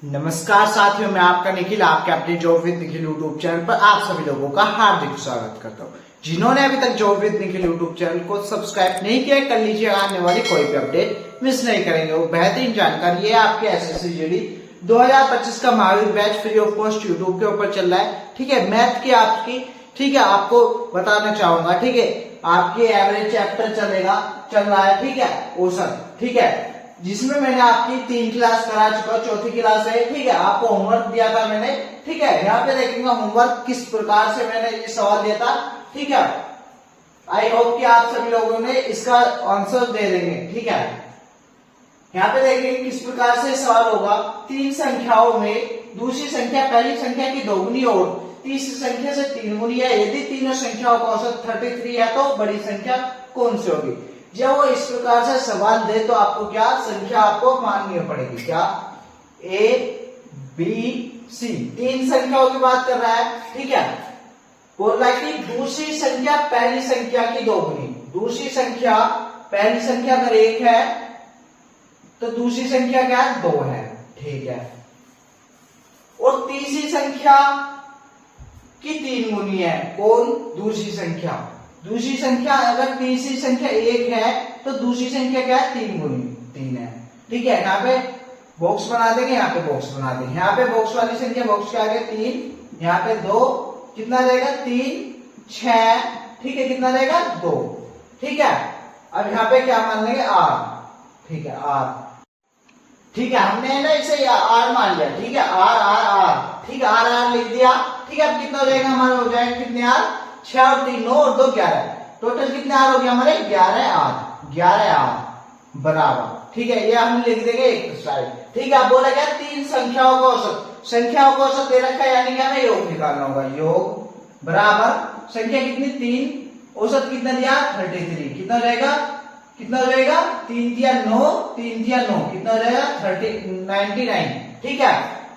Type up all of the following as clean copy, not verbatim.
नमस्कार साथियों, मैं आपका निखिल आपके अपने job with Nikhil YouTube channel पर आप सभी लोगों का हार्दिक स्वागत करता हूँ। जिन्होंने अभी तक job with Nikhil YouTube channel को सब्सक्राइब नहीं किया कर लीजिए, आने वाली कोई भी अपडेट मिस नहीं करेंगे। वो बेहतरीन जानकारी है आपके एसएससी जीडी 2025 का Mahavir batch free of cost YouTube के ऊपर चल रहा है। ठीक है, मैथ की आपकी, ठीक है, आपको बताना चाहूंगा। ठीक है, आपकी एवरेज चैप्टर चल रहा है। ठीक है, औसत, ठीक है, जिसमें मैंने आपकी 3 क्लास करा चुका, चौथी क्लास है। ठीक है, आपको होमवर्क दिया था मैंने। ठीक है, यहाँ पे देखेंगे होमवर्क किस प्रकार से मैंने ये सवाल दिया था। ठीक है, आई होप कि आप सभी लोगों ने इसका आंसर दे देंगे। ठीक है, यहाँ पे देखेंगे किस प्रकार से सवाल होगा। 3 संख्याओं में दूसरी संख्या पहली संख्या की दोगुनी और तीसरी संख्या से 3 गुनी है। यदि तीनों संख्याओं का औसत 33 है तो बड़ी संख्या कौन सी होगी। जब वो इस प्रकार से सवाल दे तो आपको क्या संख्या आपको माननी पड़ेगी, क्या ए बी सी, 3 संख्याओं की बात कर रहा है। ठीक है, बोल रहा है कि दूसरी संख्या पहली संख्या की दोगुनी। दूसरी संख्या पहली संख्या अगर 1 है तो दूसरी संख्या क्या है, 2 है। ठीक है, और तीसरी संख्या की 3 गुनी है। कौन, दूसरी संख्या। दूसरी संख्या अगर तीसरी संख्या 1 है तो दूसरी संख्या क्या है, 3 गुनी 3 है। ठीक है, यहाँ पे बॉक्स बना देंगे, यहाँ पे बॉक्स बना देंगे। यहाँ पे बॉक्स वाली संख्या बॉक्स के आगे 3, यहाँ पे 2, कितना रहेगा 3 6। ठीक है, कितना रहेगा 2। ठीक है, अब यहाँ पे क्या मान लेंगे, आर। ठीक है, आर। ठीक है, हमने ना इसे आर मान लिया। ठीक है, आर आर आर। ठीक है, आर आर लिख दिया। ठीक है, अब कितना हो जाएगा हमारा, हो जाएगा कितने आर, 6 और 3 9 और 2 11। टोटल कितने आर हो गया हमारे, 11 आर। 11 आर बराबर। ठीक है, ये हम लिख देंगे एक साइड। ठीक है, अब बोला गया 3 संख्याओं का औसत। संख्याओं का औसत दे रखा है, यानी कि हमें योग निकालना होगा। योग बराबर संख्या कितनी, 3, औसत कितना दिया 33। कितना रहेगा, कितना हो जाएगा, 3 दिया 9, 3 दिया 9, कितना हो जाएगा 99। ठीक है,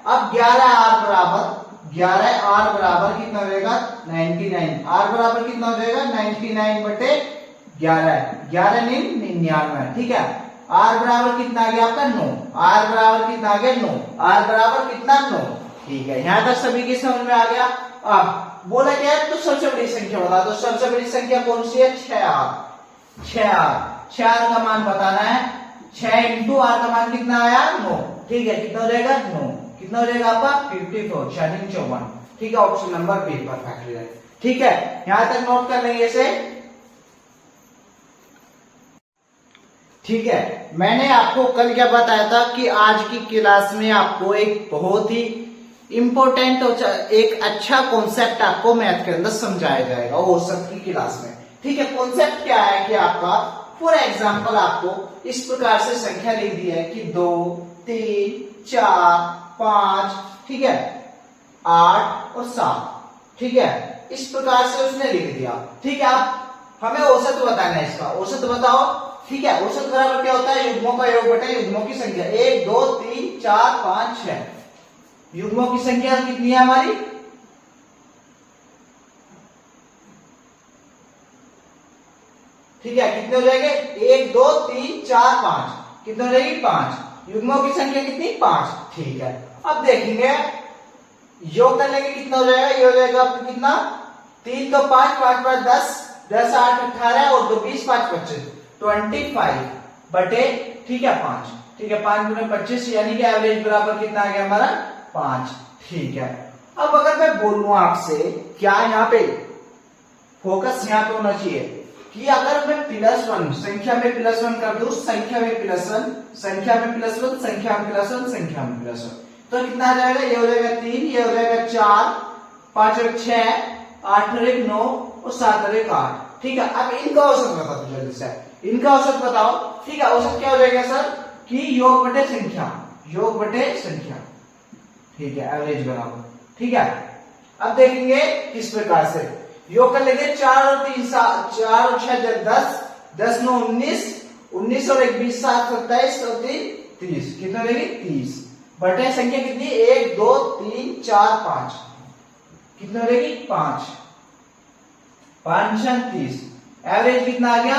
अब 11 आर बराबर 11 आर बराबर कितना हो जाएगा 99। आर बराबर कितना हो जाएगा 99 बटे 11, 11 99। ठीक है, आर बराबर कितना आ गया आपका 9। आर बराबर कितना आ गया 9। आर बराबर कितना 9। ठीक है, यहां तक सभी की समझ में आ गया। अब बोला क्या है, तो सबसे बड़ी संख्या बता दो। सबसे बड़ी संख्या कौन सी है, 6 आर। 6 आर, 6 आर का मान बताना है। 6 इंटू आर का मान कितना आया, 9। ठीक है, कितना हो जाएगा 9, कितना हो जाएगा आपका 54, 54। ठीक है, option number be perfectly right. ठीक है, यहां तक नोट कर लेंगे इसे। ठीक है, मैंने आपको कल क्या बताया था कि आज की क्लास में आपको एक बहुत ही इंपॉर्टेंट और एक अच्छा कॉन्सेप्ट आपको मैथ के अंदर समझाया जाएगा औसत की क्लास में। ठीक है, कॉन्सेप्ट क्या है कि आपका फॉर एग्जाम्पल आपको इस प्रकार से संख्या लिख दी है कि 2 3 4 5, ठीक है, 8 और 7। ठीक है, इस प्रकार से उसने लिख दिया। ठीक है, अब हमें औसत बताना है इसका। औसत बताओ। ठीक है, औसत बराबर क्या होता है, युग्मों का योग बटे युग्मों की संख्या। 1 2 3 4 5 6, युग्मों की संख्या कितनी है हमारी, ठीक है, कितने हो जाएंगे 1 2 3 4 5, कितने हो जाएगी 5। युग्मों की संख्या कितनी, 5। ठीक है, अब देखेंगे योग कर लेंगे, कितना हो जाएगा, ये हो जाएगा आपको कितना, 3 तो 5 5 5 10, 10 8 18 और 2 20 5 25, 25 बटे, ठीक है 5। ठीक है, 5 गुणे 25, यानी कि एवरेज बराबर कितना आ गया हमारा 5। ठीक है, अब अगर मैं बोलूं आपसे, क्या यहाँ पे फोकस यहाँ पे होना चाहिए कि अगर मैं +1 संख्या में +1 कर दूं, संख्या में +1, संख्या में +1, संख्या में +1, संख्या में +1, तो कितना आ जाएगा, ये हो जाएगा 3, ये हो जाएगा 4, 5 और 6, 8 और 1 9 और 7 और 1 8। ठीक है, अब इनका औसत बताओ जल्दी से, इनका औसत बताओ। ठीक है, औसत क्या हो जाएगा सर, कि योग बटे संख्या, योग बटे संख्या। ठीक है, एवरेज बराबर। ठीक है, अब देखेंगे किस प्रकार से योग कर लेंगे। 4 और 3 7, 4 और 6 10, 10 9 19, 19 और 1 20 7 27 और 3 30, कितना रहेगी 30 बटे संख्या कितनी, 1 2 3 4 5, कितना रहेगी 5, 5 30। एवरेज कितना आ गया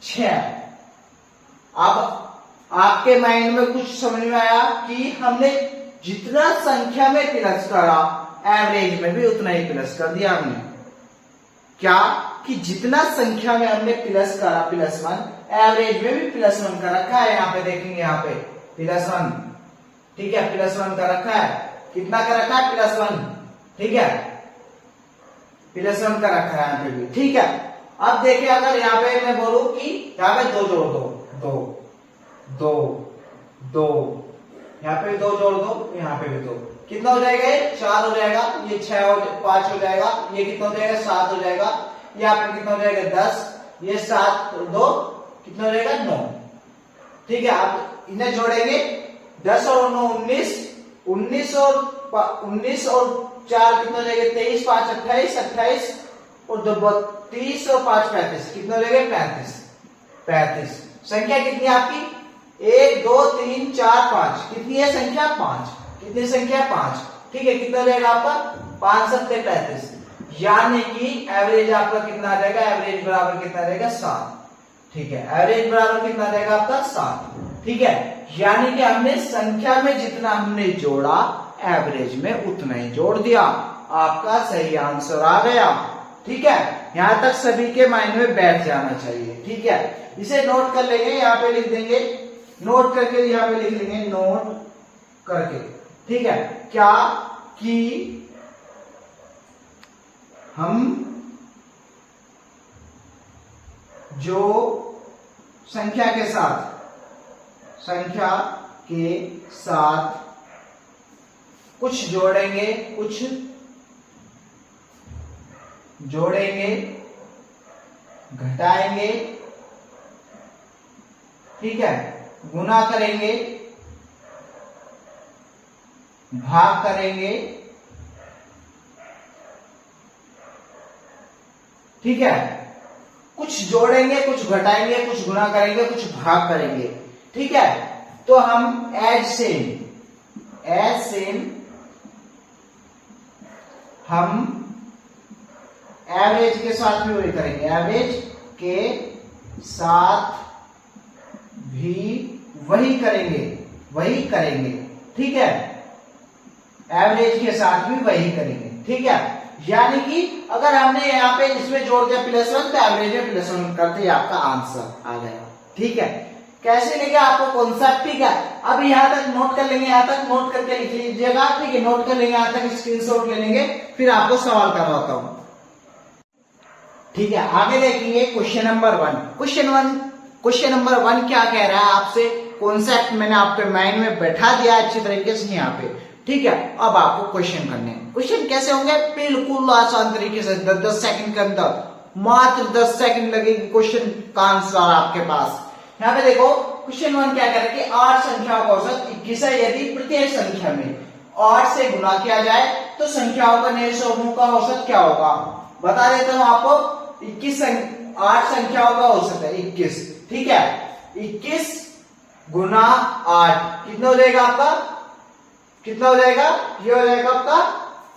6। अब आपके माइंड में कुछ समझ में आया कि हमने जितना संख्या में प्लस करा एवरेज में भी उतना ही प्लस कर दिया हमने। क्या कि जितना संख्या में हमने प्लस करा +1, एवरेज में भी +1 का रखा है। यहाँ पे देखेंगे, यहाँ पे +1, ठीक है, +1 का रखा है। कितना का रखा है? +1, ठीक है, +1 का रखा है यहाँ पे भी, ठीक है। अब देखिए, अगर यहाँ पे मैं बोलूं कि यहाँ पे 2 जोड़ दो, 2 2 यहाँ पे भी 2 जोड़ दो, यहाँ पे भी 2, कितना हो जाएगा? ये 4 हो जाएगा, ये 5 हो जाएगा, ये कितना हो जाएगा? 7 हो जाएगा, ये आपका कितना हो जाएगा? 10, ये 7 और 2 कितना हो जाएगा? 9, ठीक है। आप इन्हें जोड़ेंगे, 10 और 9 19, 19 और 4 कितना हो जाएगा? 23, 5 28, 28 और 2 30 और 5 35, कितना हो जाएगा? 35। संख्या कितनी है आपकी? 1 2 3 4 5, कितनी है संख्या? 5। कितनी संख्या? 5, ठीक है। कितना हो जाएगा आपका? 5 7 35, यानी कि एवरेज आपका कितना आ जाएगा? एवरेज बराबर कितना आ जाएगा? 7, ठीक है। एवरेज बराबर कितना आ जाएगा आपका? 7, ठीक है। यानी कि हमने संख्या में जितना हमने जोड़ा एवरेज में उतना ही जोड़ दिया। आपका सही आंसर आ गया, ठीक है। यहां तक सभी के माइंड में बैठ जाना चाहिए, ठीक है। इसे नोट कर लेंगे, यहाँ पे लिख देंगे, नोट करके यहाँ पे लिख लेंगे, नोट करके, ठीक है। क्या कि हम जो संख्या के साथ कुछ जोड़ेंगे, घटाएंगे, ठीक है, गुना करेंगे, भाग करेंगे, ठीक है। कुछ जोड़ेंगे, कुछ घटाएंगे, कुछ गुना करेंगे, कुछ भाग करेंगे, ठीक है। तो हम एज सेम हम एवरेज के साथ भी वही करेंगे, एवरेज के साथ भी वही करेंगे, ठीक है। एवरेज के साथ भी वही करेंगे, ठीक है। यानी कि अगर हमने यहाँ पे इसमें जोड़ दिया +1 तो एवरेज में +1 करते ही आपका आंसर आ गया, ठीक है। कैसे लिखा आपको कॉन्सेप्ट, ठीक है। अब यहाँ तक नोट कर लेंगे, यहाँ तक नोट करके लिख लीजिएगा, ठीक है। नोट कर लेंगे, यहाँ तक स्क्रीनशॉट ले लेंगे, फिर आपको सवाल करवाता हूं, ठीक है। आगे देखेंगे क्वेश्चन नंबर 1। क्वेश्चन नंबर 1 क्या कह रहा है आपसे? कॉन्सेप्ट मैंने आपके माइंड में बैठा दिया अच्छी तरीके से यहाँ पे, ठीक है। अब आपको क्वेश्चन करने हैं। क्वेश्चन कैसे होंगे? बिल्कुल आसान तरीके से, 10 सेकंड के अंदर, मात्र 10 सेकंड लगेगी क्वेश्चन का आंसर आपके पास। यहाँ पे देखो, क्वेश्चन 1 क्या कह रहा है कि 8 संख्याओं का औसत 21 है यदि प्रत्येक संख्या में 8 से गुना किया जाए तो संख्याओं का निर समूह का औसत क्या होगा? बता देता हूं आपको, 8 संख्याओं का औसत है 21, ठीक है। 21 गुना 8 कितना हो जाएगा आपका? कितना हो जाएगा? ये हो जाएगा आपका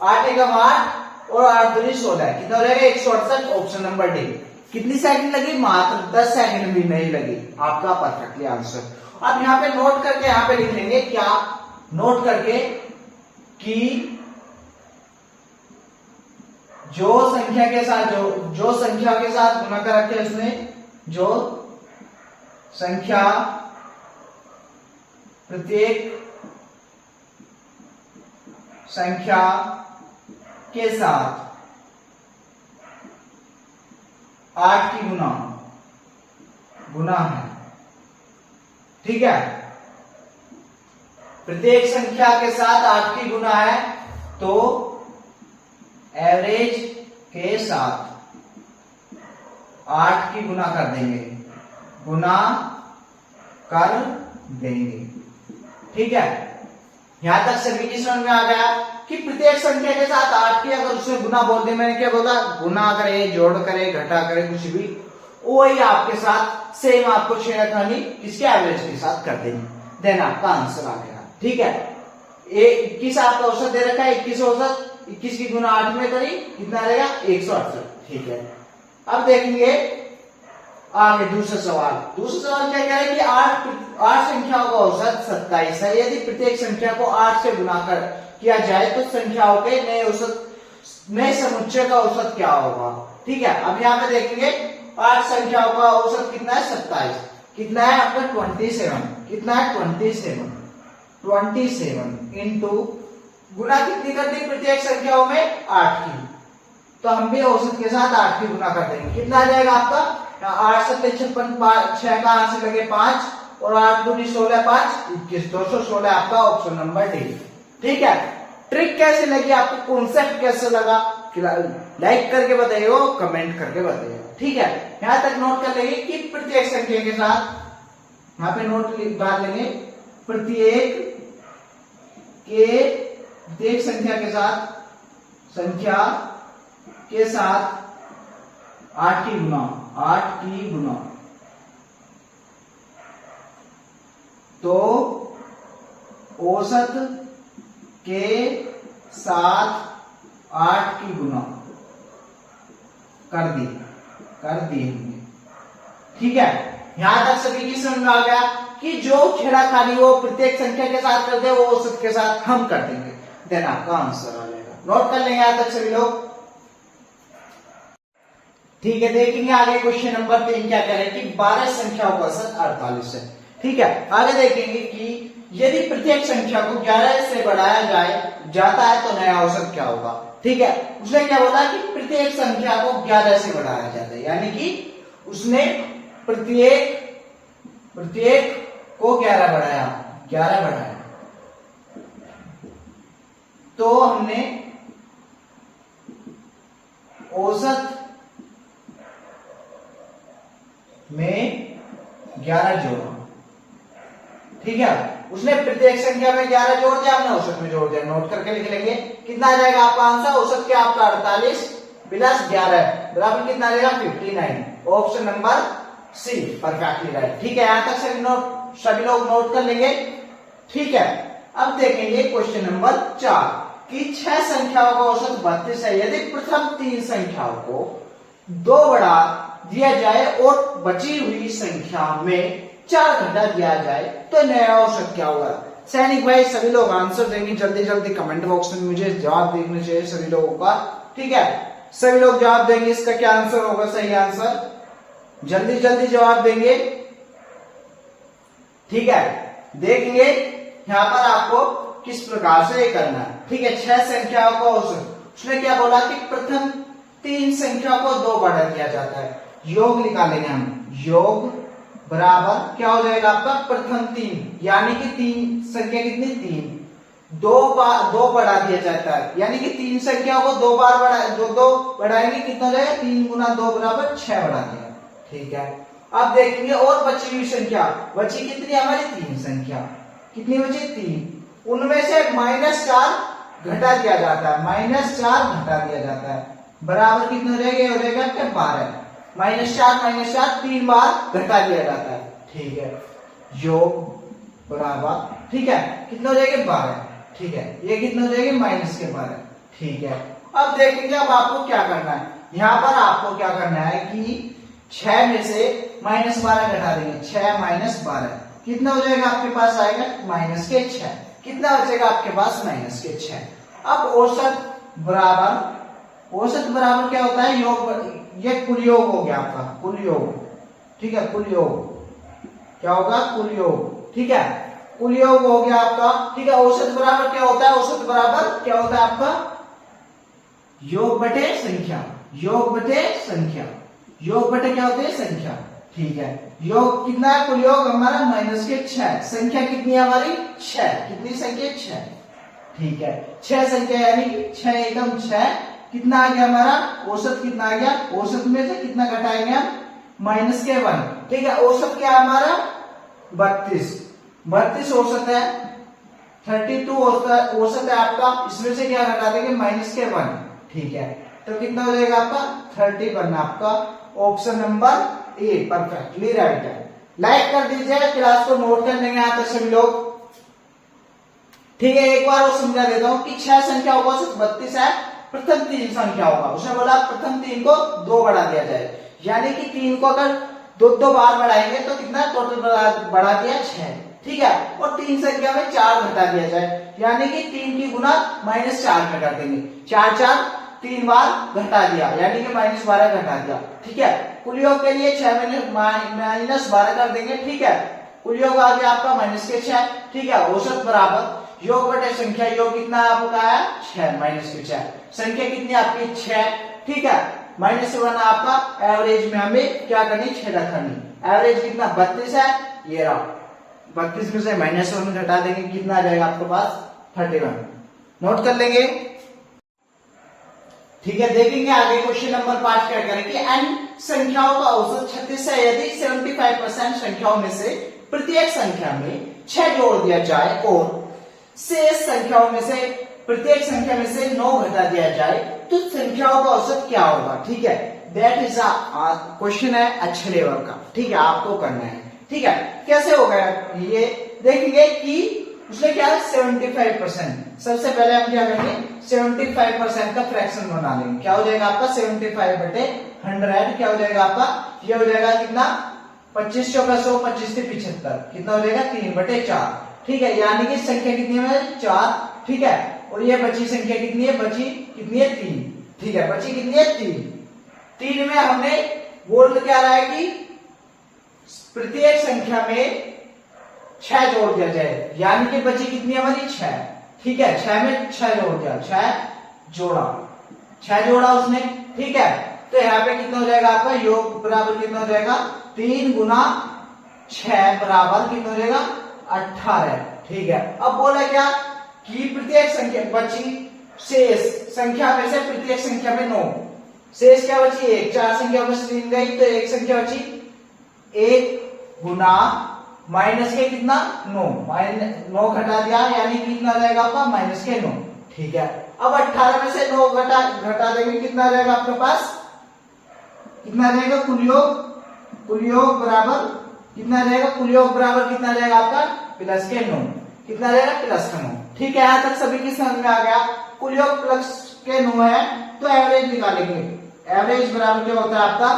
8 एकम 8 और 8 दूनी 16, कितना हो जाएगा? 168, ऑप्शन नंबर डी। कितनी सेकंड लगी? मात्र 10 सेकंड भी नहीं लगी, आपका परफेक्टली आंसर। अब यहाँ पे नोट करके यहाँ पे लिख लेंगे, क्या नोट करके कि जो संख्या के साथ गुना कर रखे उसमें जो संख्या प्रत्येक संख्या के साथ 8 की गुना है, ठीक है। प्रत्येक संख्या के साथ 8 की गुना है तो एवरेज के साथ 8 की गुना कर देंगे, ठीक है। यहां तक सभी की समझ में आ गया कि प्रत्येक संख्या के साथ 8 की अगर उसमें गुना बोल दे, मैंने क्या बोला? गुना करे, जोड़ करे, घटा करे, कुछ भी, वही आपके साथ सेम आपको छेड़खानी किसके? एवरेज के साथ कर देंगे, देन आपका आंसर आ गया, ठीक है। 21 आपका औसत दे रखा है, 21 औसत, 21 की गुना 8 में करी, कितना रहेगा? 168, ठीक है। अब देखेंगे आगे दूसरा सवाल क्या कह रहा है कि आठ संख्याओं का औसत 27 है। यदि प्रत्येक संख्या को 8 से गुना कर किया जाए तो संख्याओं के नए समुच्चय का औसत क्या होगा। ठीक है, अब यहाँ पे देखेंगे 8 संख्याओं का औसत कितना है 27, कितना है आपका 27, कितना है 27 इंटू गुना कितनी कर दी प्रत्येक संख्याओं में 8 की, तो हम भी औसत के साथ 8 की गुना कर देंगे। कितना आ जाएगा आपका 8 7 56, 6 का हाथ से लगे 5 और 8 दूनी 16, 5 21, 216 आपका ऑप्शन नंबर डी। ठीक है, ट्रिक कैसे लगी आपको, कॉन्सेप्ट कैसे लगा, लाइक करके बताइए, कमेंट करके बताइए। ठीक है, यहां तक नोट कर लेंगे कि प्रत्येक संख्या के साथ, यहाँ पे नोट डाल लेंगे, प्रत्येक संख्या के साथ 8 की गुना, तो औसत के साथ 8 की गुना कर दी हमने। ठीक है, यहां तक सभी की समझ में आ गया कि जो छेड़ाखानी वो प्रत्येक संख्या के साथ कर दे वो औसत के साथ हम कर देंगे, देन आपका आंसर आ जाएगा। नोट कर लेंगे यहां तक सभी लोग। ठीक है, देखेंगे आगे क्वेश्चन नंबर 3 क्या कह रहे हैं कि 12 संख्याओं का औसत 48 है। ठीक है, आगे देखेंगे कि यदि प्रत्येक संख्या को 11 से बढ़ाया जाता है तो नया औसत क्या होगा। ठीक है, उसने क्या बोला कि प्रत्येक संख्या को 11 से बढ़ाया जाता है, यानी कि उसने प्रत्येक को 11 बढ़ाया, तो हमने औसत में 11 जोड़ा। ठीक है, उसने प्रत्येक संख्या में 11 जोड़ दिया, हमने औसत में जोड़ दिया। नोट करके लिख लेंगे, कितना आ जाएगा आपका आंसर, औसत क्या आपका 48 प्लस 11 बराबर कितना आ जाएगा 59, option number C perfectly right. ठीक है, यहां तक सभी लोग नोट कर लेंगे। ठीक है, अब देखेंगे क्वेश्चन नंबर 4 कि 6 संख्याओं का औसत 32 है। यदि प्रथम 3 संख्याओं को 2 बढ़ा दिया जाए और बची हुई संख्या में 4 घटा दिया जाए तो नया औसत क्या होगा। सैनिक भाई सभी लोग आंसर देंगे, जल्दी कमेंट बॉक्स में मुझे जवाब देखना चाहिए सभी लोगों का। ठीक है, सभी लोग जवाब देंगे, इसका क्या आंसर होगा, सही आंसर जल्दी जवाब देंगे। ठीक है, देखेंगे यहां पर आपको किस प्रकार से ये करना है। ठीक है, 6 संख्याओं का औसत, उसने क्या बोला कि प्रथम 3 संख्या को 2 बढ़ा दिया जाता है, योग निकालेंगे हम, योग बराबर क्या हो जाएगा आपका प्रथम 3, यानी कि 3 संख्या कितनी 3, 2 बढ़ा दिया जाता है, यानी कि 3 संख्या को 2 बार बढ़ाएंगे, कितना हो जाएगा 3 गुना 2 बराबर 6 बढ़ा दिया। ठीक है, अब देखेंगे और बची हुई संख्या, बची कितनी हमारी 3 संख्या, कितनी बची 3, उनमें से -4 घटा दिया जाता है, -4 घटा दिया जाता है, बराबर कितना हो जाएगा, हो जाएगा क्या 12, -4 3 बार घटा दिया जाता है। ठीक है, योग बराबर, ठीक है कितना हो जाएगा 12। ठीक है, ये कितना हो जाएगा -12। ठीक है, अब देखेंगे अब आपको क्या करना है, यहां पर आपको क्या करना है कि 6 में से -12 घटा देंगे, 6 - 12 कितना हो जाएगा आपके पास आएगा -6, कितना बचेगा आपके पास -6। अब औसत बराबर क्या होता है, योग, ये कुल योग हो गया आपका, कुल योग। ठीक है, कुल योग क्या होगा, कुल योग। ठीक है, कुल योग हो गया आपका। ठीक है, औसत बराबर क्या होता है, औसत बराबर क्या होता है आपका योग बटे संख्या, योग बटे क्या होती है संख्या। ठीक है, योग कितना है, कुल योग हमारा -6, संख्या कितनी है हमारी 6, कितनी संख्या 6। ठीक है, 6 संख्या यानी कि 6 एकम 6, कितना आ गया हमारा औसत, कितना आ गया, औसत में से कितना घटाएंगे हम -1। ठीक है, औसत क्या है हमारा 32 औसत है, 32 औसत है आपका, इसमें से क्या घटा देंगे -1। ठीक है, तो कितना हो जाएगा आपका 31, आपका option number A perfectly right है। लाइक कर दीजिए, क्लास को नोट कर लेंगे यहाँ तक सभी लोग। ठीक है, एक बार और समझा देता हूँ कि 6 संख्याओं का औसत 32 है, प्रथम 3 संख्याओं का, उसने बोला प्रथम 3 को 2 बढ़ा दिया जाए, यानी कि 3 को अगर दो दो बार बढ़ाएंगे तो कितना टोटल बढ़ा दिया 6, ठीक है। और 3 संख्या में 4 घटा दिया जाए, यानी कि 3 की गुना -4 में कर देंगे। 4 4 3 बार घटा दिया, यानी कि -12 घटा दिया, ठीक है। कुल योग के लिए 6 में -12 कर देंगे, ठीक है। कुल योग आ गया आपका -6, ठीक है। औसत बराबर योग बटे संख्या, योग कितना आपका है 6 -6, संख्या कितनी आपकी 6, ठीक है। -1 आपका एवरेज में हमें क्या करनी 6 रखनी, एवरेज कितना 32 है, ये रहा 32 में से -1 घटा देंगे, कितना आ जाएगा आपके पास 31, नोट कर लेंगे, ठीक है। देखेंगे आगे क्वेश्चन नंबर 5 क्या करें कि n संख्याओं का औसत 36 है यदि 75% संख्याओं में से प्रत्येक संख्या में 6 जोड़ दिया जाए और शेष संख्याओं में से प्रत्येक संख्या में से 9 घटा दिया जाए तो संख्याओं का औसत क्या होगा, ठीक है। दैट इज क्वेश्चन है अच्छे लेवल का, ठीक है, आपको करना है, ठीक है। कैसे होगा ये देखेंगे कि उसने क्या है 75%, सबसे पहले हम क्या करेंगे 75% का फ्रैक्शन बना लेंगे, क्या हो जाएगा आपका 75 बटे 100, क्या हो जाएगा आपका, ये हो जाएगा कितना 25 चौका 100, 25 से 75, कितना हो जाएगा 3 बटे 4, ठीक है। यानी कि संख्या कितनी है 4, ठीक है। और ये बची संख्या कितनी है, बची कितनी है 3, ठीक है, बची कितनी है 3 में हमने बोल क्या रहा है कि प्रत्येक संख्या में 6 जोड़ दिया जाए, यानी कि बची कितनी हमारी 6, ठीक है। 6 में 6 जोड़ दिया, 6 जोड़ा उसने, ठीक है। तो यहाँ पे कितना हो जाएगा आपका योग बराबर कितना हो जाएगा 3 गुना 6 बराबर कितना हो जाएगा 18, ठीक है। अब बोला क्या कि प्रत्येक संख्या बची शेष संख्या में से प्रत्येक संख्या में 9, शेष क्या बची 1, 4 संख्या में से 3 गई तो एक संख्या बची, 1 गुना माइनस के कितना 9 घटा दिया, यानी कितना रहेगा आपका -9, ठीक है। अब 18 में से 9 घटा देंगे, कितना रहेगा आपके पास, कितना रहेगा कुल योग बराबर कितना रहेगा, कुल योग बराबर कितना रहेगा आपका +9, कितना रहेगा +9, ठीक है। यहां तक सभी की समझ में आ गया। कुल योग +9 है तो एवरेज निकालेंगे, एवरेज बराबर क्या होता है आपका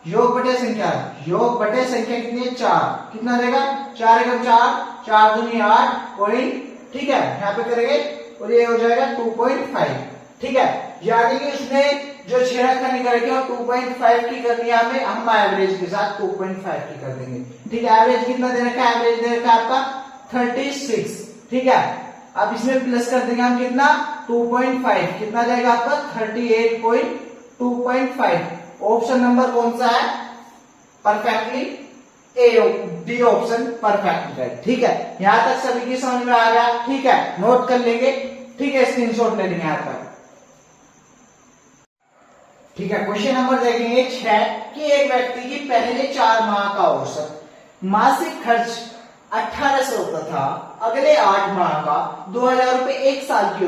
योग बटे संख्या, योग बटे संख्या कितनी है 4, कितना रहेगा 4 एकम 4, 4 दूनी 8 पॉइंट, ठीक है, यहाँ पे करेंगे और ये हो जाएगा 2.5, ठीक है। यानी कि उसने जो 6 रखा निकाल के और 2.5 की करनी है हमें, हम एवरेज के साथ 2.5 की कर देंगे, ठीक है। एवरेज कितना दे रखा है, एवरेज दे रखा है आपका 36, ठीक है। अब इसमें प्लस कर देंगे हम कितना 2.5, कितना जाएगा आपका 38.2.5, ऑप्शन नंबर कौन सा है परफेक्टली डी ऑप्शन परफेक्ट है, ठीक है। यहां तक सभी की समझ में आ गया, ठीक है, नोट कर लेंगे, ठीक है, स्क्रीनशॉट ले लेंगे यहां तक, ठीक है। क्वेश्चन नंबर देखेंगे 6 कि एक व्यक्ति की पहले 4 माह का औसत मासिक खर्च 1800 रुपये था, अगले 8 माह का 2000 रुपए, एक साल की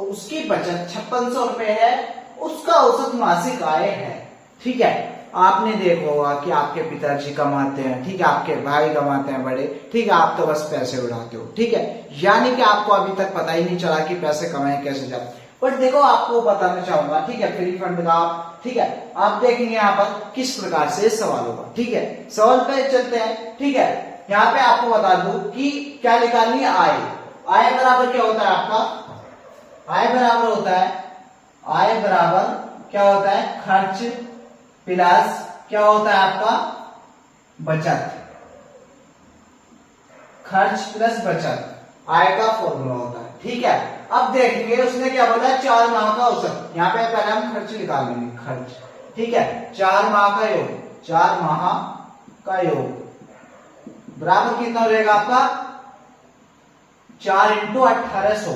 उसकी बचत 5600 रुपए है, उसका औसत मासिक आय है, ठीक है। आपने देखा होगा कि आपके पिताजी कमाते हैं, ठीक है, आपके भाई कमाते हैं बड़े, ठीक है, आप तो बस पैसे उड़ाते हो, ठीक है। यानी कि आपको अभी तक पता ही नहीं चला कि पैसे कमाए कैसे जाते, बट देखो आपको बताना चाहूंगा, ठीक है, फ्री फंड का, ठीक है, आप देखेंगे यहाँ पर किस प्रकार से सवाल होगा, ठीक है। सवाल पे चलते हैं, ठीक है। यहाँ पे आपको बता दूं कि क्या निकालनी है आय, आय बराबर क्या होता है आपका, आय बराबर होता है, आय बराबर क्या होता है खर्च प्लस क्या होता है आपका बचत, खर्च प्लस बचत आय का फॉर्मूला होता है, ठीक है। अब देखेंगे उसने क्या बोला 4 माह का औसत, यहाँ पे पहले हम खर्च निकाल लेंगे, खर्च, ठीक है, 4 माह का योग, 4 माह का योग बराबर कितना हो जाएगा आपका 4 × 1800,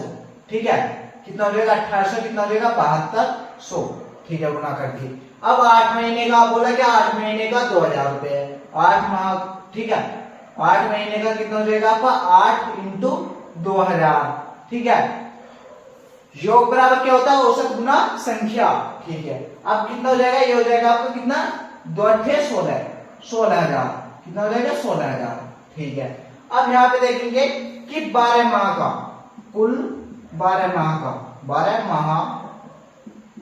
ठीक है, कितना हो जाएगा 1800, कितना हो जाएगा 7200, ठीक है, गुना करके। अब 8 महीने का बोला क्या 8 महीने का 2000 रुपए है, 8 माह, ठीक है, 8 महीने का कितना हो जाएगा आपका 8 × 2000, ठीक है। योग बराबर क्या होता है औसत गुना संख्या, ठीक है। अब कितना हो जाएगा, ये हो जाएगा आपको कितना 2 × 16, 16000, कितना हो जाएगा 16000, ठीक है। अब यहाँ पे देखेंगे कि 12 माह का कुल 12 माह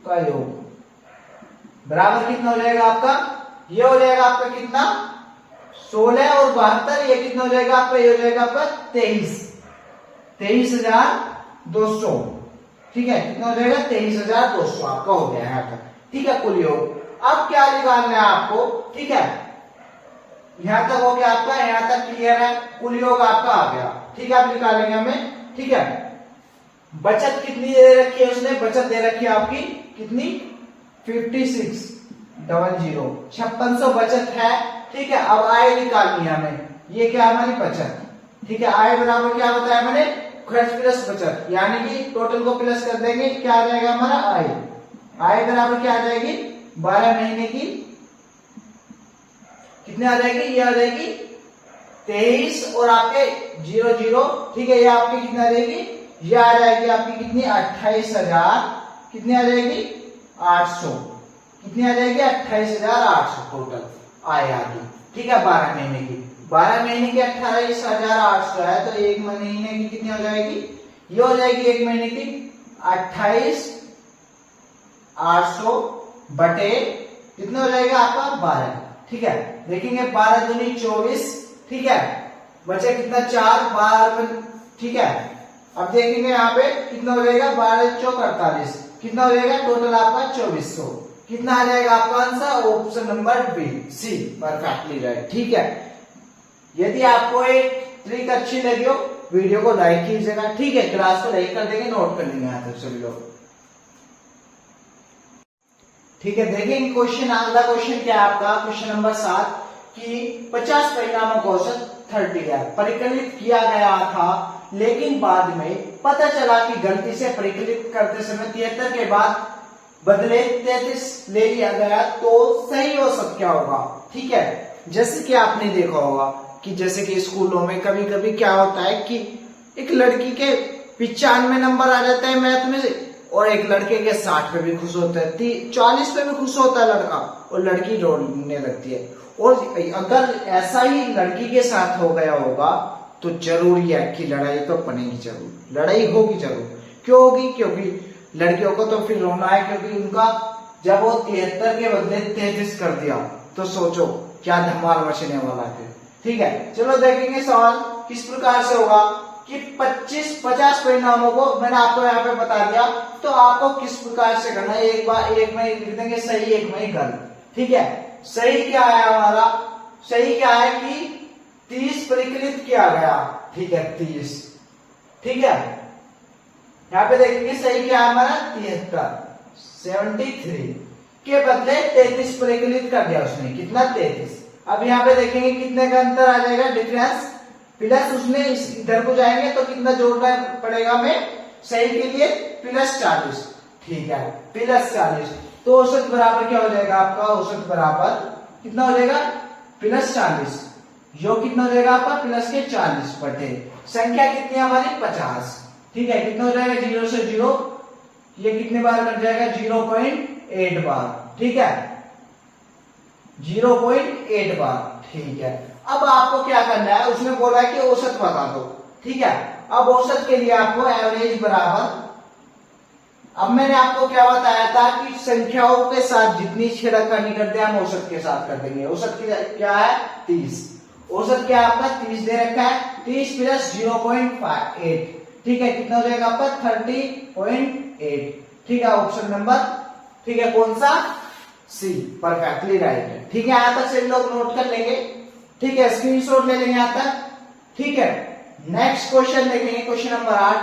का योग बराबर कितना हो जाएगा आपका ये हो जाएगा आपका कितना 16 और 72, ये कितना हो जाएगा आपका, ये हो जाएगा आपका 23,200। ठीक है, कितना हो जाएगा 23,200 आपका हो गया यहाँ तक। ठीक है, कुल योग। अब क्या निकालना है आपको, ठीक है, यहां तक हो गया आपका, यहां तक क्लियर है, कुल योग आपका आ गया। ठीक है, आप निकालेंगे हमें। ठीक है, बचत कितनी दे रखी है उसने, बचत दे रखी है आपकी कितनी 5600, 5600 बचत है। ठीक है, अब आय निकालनी है हमें, ये क्या हमारी बचत। ठीक है, आय बराबर क्या बताया मैंने, खर्च प्लस बचत, यानी कि टोटल को प्लस कर देंगे, क्या आ जाएगा हमारा आय। आय बराबर क्या आ जाएगी 12 महीने की कितने आ जाएगी, ये आ जाएगी 23 और आपके 00। ठीक है, ये आपकी कितनी आ जाएगी, ये आ जाएगी आपकी कितनी 28,000, कितनी आ जाएगी 800, कितनी आ जाएगी 28,800 टोटल आय आगे। ठीक है, 12 महीने की, 12 महीने की 28,800 है, तो एक महीने की कितनी हो जाएगी, ये हो जाएगी एक महीने की 28,800 बटे कितना हो जाएगा आपका 12। ठीक है, देखेंगे 12 दूनी 24। ठीक है, बचे कितना 4, 12। ठीक है, अब देखेंगे यहाँ पे कितना हो जाएगा 12 चौक 48, कितना हो जाएगा टोटल आपका 2400। कितना आ जाएगा आपका answer, option number B C perfectly right. ठीक है, यदि आपको एक ट्रिक अच्छी लगी हो वीडियो को लाइक कीजिएगा। ठीक है, क्लास को लाइक कर देंगे, नोट कर लेंगे यहाँ तक सभी लोग। ठीक है, देखेंगे क्वेश्चन, अगला क्वेश्चन क्या है आपका, क्वेश्चन नंबर 7 कि 50 परिणामों का औसत 30 है, परिकलित किया गया था, लेकिन बाद में पता चला कि गलती से परिकलित करते समय 73 के बाद बदले 33 ले लिया गया, तो सही औसत क्या होगा। ठीक है, जैसे कि आपने देखा होगा कि जैसे कि स्कूलों में कभी कभी क्या होता है कि एक लड़की के 95 नंबर आ जाता है मैथ में से, और एक लड़के के 60 पे भी खुश होता है, 40 पे भी खुश होता है लड़का, और लड़की रोने लगती है। और अगर ऐसा ही लड़की के साथ हो गया होगा तो जरूरी है कि लड़ाई तो बनेगी जरूर, लड़ाई होगी जरूर। क्यों होगी, क्योंकि लड़कियों को तो फिर रोना है, क्योंकि उनका जब वो 73 के बदले 33 कर दिया तो सोचो क्या धमाल मचने वाला है। ठीक है, चलो देखेंगे सवाल किस प्रकार से होगा कि 50 परिणामों को मैंने आपको यहाँ पे बता दिया, तो आपको किस प्रकार से करना है, एक में लिख देंगे सही, एक में गलत। ठीक है, सही क्या है हमारा, सही क्या है कि 30 परिकलित किया गया। ठीक है, 30। ठीक है, यहाँ पे देखेंगे सही क्या है हमारा 73 के बदले 33 परिकलित कर दिया उसने, कितना 33। अब यहाँ पे देखेंगे कितने का अंतर आ जाएगा, डिफरेंस प्लस उसमें इधर को जाएंगे तो कितना जोड़ना पड़ेगा हमें, सही के लिए +40। ठीक है, +40, तो औसत बराबर क्या हो जाएगा आपका, औसत बराबर कितना हो जाएगा +40, यो कितना हो जाएगा आपका प्लस के 40 बटे संख्या कितनी हमारी 50। ठीक है, कितना हो जाएगा 0 से 0, ये कितने बार कट जाएगा 0.8 बार। ठीक है, 0.8 बार। ठीक है, अब आपको क्या करना है, उसने बोला है कि औसत बता दो। ठीक है, अब औसत के लिए आपको एवरेज बराबर, अब मैंने आपको क्या बताया था कि संख्याओं के साथ जितनी छेड़खानी करते हैं हम औसत के साथ कर देंगे। औसत क्या है 30, औसत क्या है आपका 30 दे रखा है, 30 + 0.8। ठीक है, कितना हो जाएगा आपका 30.8। ठीक है, ऑप्शन नंबर, ठीक है कौन सा, सी परफेक्टली राइट है। ठीक है, यहां तक से लोग नोट कर लेंगे। ठीक है, स्क्रीनशॉट ले लेंगे यहां तक। ठीक है, नेक्स्ट क्वेश्चन देखेंगे, क्वेश्चन नंबर 8,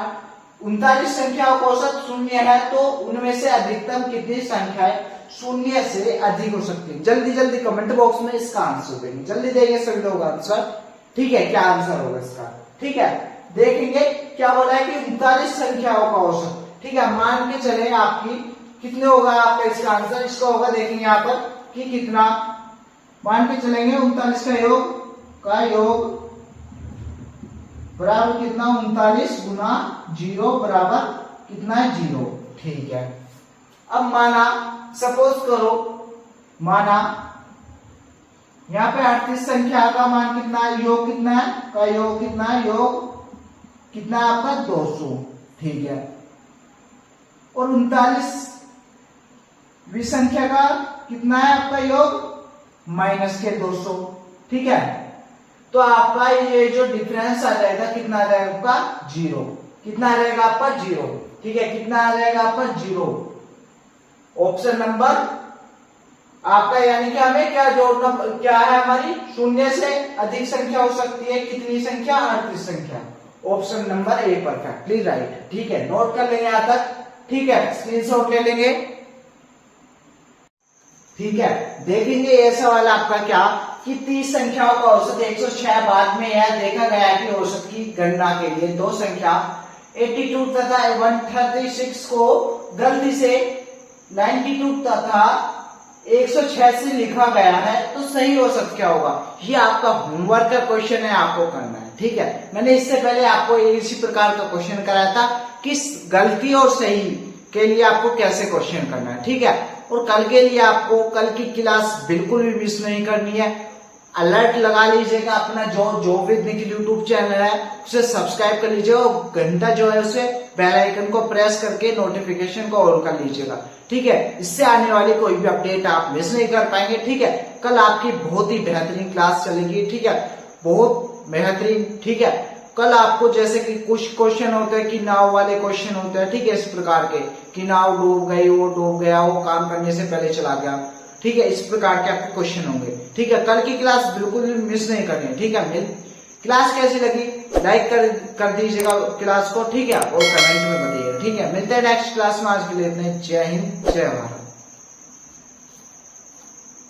39 संख्याओं का औसत 0 है, तो उनमें से अधिकतम कितनी संख्याएं 0 से अधिक हो सकती है। जल्दी जल्दी कमेंट बॉक्स में इसका आंसर देंगे, जल्दी देंगे सभी लोग आंसर। ठीक है, क्या आंसर होगा इसका। ठीक है, देखेंगे क्या बोला है कि 39 संख्याओं का औसत। ठीक है, मान के चले आपकी कितने होगा आपका इसका आंसर, इसका होगा देखेंगे यहाँ पर कि कितना, मान के चलेंगे 39 का योग बराबर कितना 39 गुना 0 बराबर कितना है 0। ठीक है, अब माना सपोज करो, माना यहाँ पे 38 संख्या का मान कितना है, योग कितना है, का योग कितना है, योग कितना है आपका 200। ठीक है, और 39वीं संख्या का कितना है आपका योग माइनस के 200, ठीक है। तो आपका ये जो डिफरेंस आ जाएगा कितना आ जाएगा आपका 0, कितना आ जाएगा आपका 0, ठीक है, कितना आ जाएगा आपका 0। ऑप्शन नंबर आपका, यानी कि हमें क्या जोड़ना, क्या है हमारी, शून्य से अधिक संख्या हो सकती है, कितनी संख्या, 38 संख्या। Option number A perfectly right, ठीक है, नोट कर लेंगे यहां तक, ठीक है, स्क्रीनशॉट ले लेंगे, ठीक है। देखेंगे ये सवाल आपका क्या कि 30 संख्याओं का औसत 106 बाद में यह देखा गया कि औसत की गणना के लिए दो संख्या 82 तथा 136 को गलती से 92 तथा 106 से लिखा गया है, तो सही औसत क्या होगा। ये आपका होमवर्क का क्वेश्चन है, आपको करना है, ठीक है। मैंने इससे पहले आपको इसी प्रकार का क्वेश्चन कराया था कि गलती और सही के लिए आपको कैसे क्वेश्चन करना है, ठीक है। और कल के लिए आपको कल की क्लास बिल्कुल भी मिस नहीं करनी है। अलर्ट लगा लीजिएगा, अपना जो विद निखिल यूट्यूब चैनल है उसे सब्सक्राइब कर लीजिएगा और घंटा जो है उसे बेल आइकन को प्रेस करके नोटिफिकेशन को ऑन कर लीजिएगा, ठीक है। इससे आने वाली कोई भी अपडेट आप मिस नहीं कर पाएंगे, ठीक है। कल आपकी बहुत ही बेहतरीन क्लास चलेगी, ठीक है, बहुत बेहतरीन, ठीक है। कल आपको जैसे कि कुछ क्वेश्चन होते हैं कि नाव वाले क्वेश्चन होते हैं, ठीक है, इस प्रकार के कि नाव डूब गई, वो डूब गया, वो काम करने से पहले चला गया, ठीक है, इस प्रकार के आपके क्वेश्चन होंगे, ठीक है। कल की क्लास बिल्कुल भी मिस नहीं करनी है, ठीक है। क्लास कैसी लगी लाइक कर दीजिएगा क्लास को, ठीक है, और कमेंट में बताइएगा, ठीक है। मिलते हैं नेक्स्ट क्लास में, आज के लिए इतने, जय हिंद जय भारत।